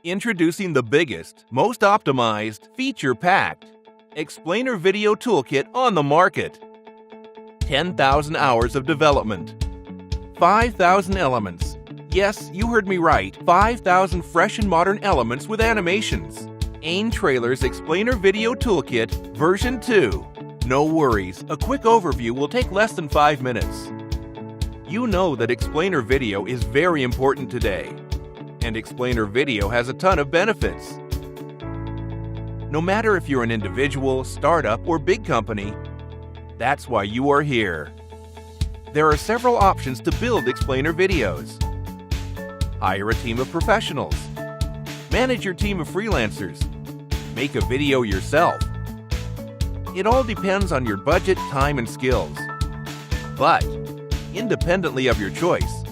Introducing the biggest, most optimized, feature-packed explainer video toolkit on the market. 10,000 hours of development. 5,000 elements. Yes, you heard me right. 5,000 fresh and modern elements with animations. Ain Trailer's Explainer Video Toolkit version 2. No worries, a quick overview will take less than 5 minutes. You know that explainer video is very important today. And explainer video has a ton of benefits. No matter if you're an individual, startup, or big company, that's why you are here. There are several options to build explainer videos. Hire a team of professionals. Manage your team of freelancers. Make a video yourself. It all depends on your budget, time, and skills. But, independently of your choice,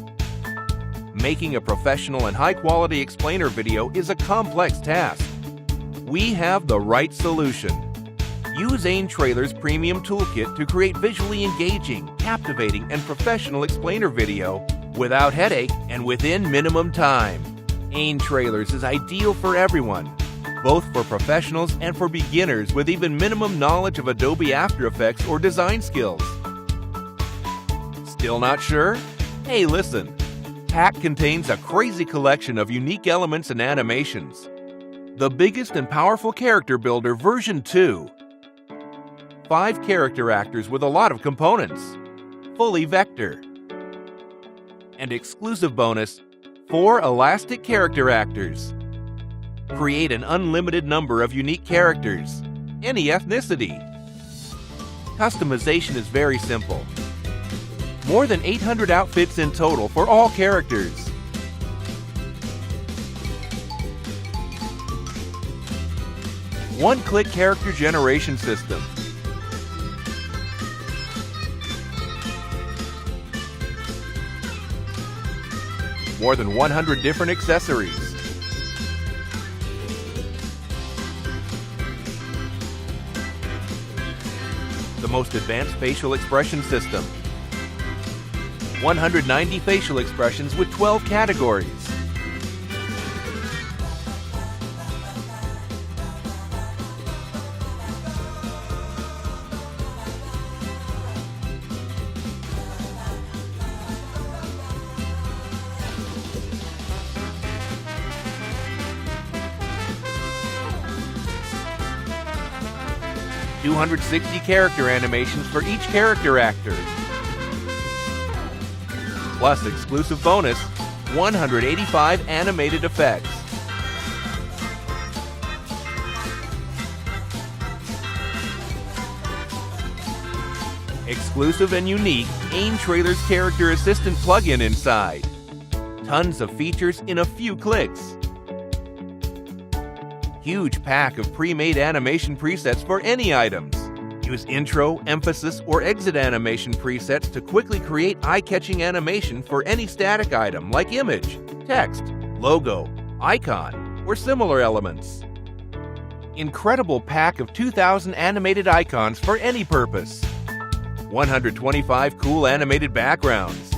making a professional and high-quality explainer video is a complex task. We have the right solution. Use Ain Trailer's Premium Toolkit to create visually engaging, captivating, and professional explainer video without headache and within minimum time. Ain Trailers is ideal for everyone, both for professionals and for beginners with even minimum knowledge of Adobe After Effects or design skills. Still not sure? Hey, listen. Pack contains a crazy collection of unique elements and animations. The biggest and powerful character builder version 2. 5 character actors with a lot of components. Fully vector. And exclusive bonus, 4 elastic character actors. Create an unlimited number of unique characters, any ethnicity. Customization is very simple. More than 800 outfits in total for all characters. One-click character generation system. More than 100 different accessories. The most advanced facial expression system. 190 facial expressions with 12 categories. $260 character animations for each character actor. Plus exclusive bonus, 185 animated effects. Exclusive and unique Ain Trailer's Character Assistant plugin inside. Tons of features in a few clicks. Huge pack of pre-made animation presets for any items. Use intro, emphasis, or exit animation presets to quickly create eye-catching animation for any static item like image, text, logo, icon, or similar elements. Incredible pack of 2,000 animated icons for any purpose. 125 cool animated backgrounds.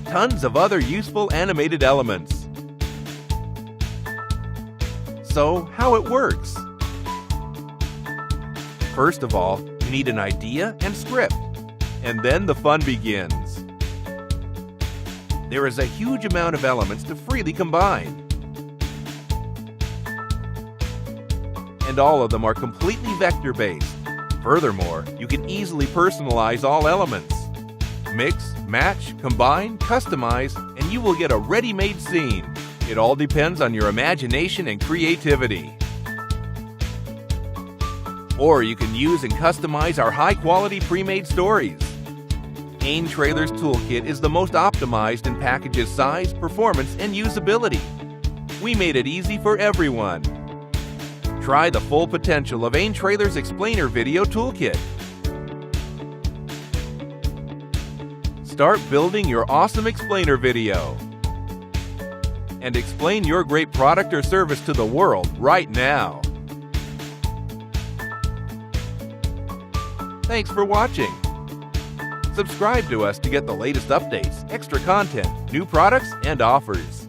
Tons of other useful animated elements. So, how it works? First of all, you need an idea and script, and then the fun begins. There is a huge amount of elements to freely combine. And all of them are completely vector-based. Furthermore, you can easily personalize all elements. Mix, match, combine, customize, and you will get a ready-made scene. It all depends on your imagination and creativity. Or you can use and customize our high-quality pre-made stories. Ain Trailer's Toolkit is the most optimized in packages size, performance, and usability. We made it easy for everyone. Try the full potential of Ain Trailer's Explainer Video Toolkit. Start building your awesome explainer video. And explain your great product or service to the world right now. Thanks for watching. Subscribe to us to get the latest updates, extra content, new products, and offers.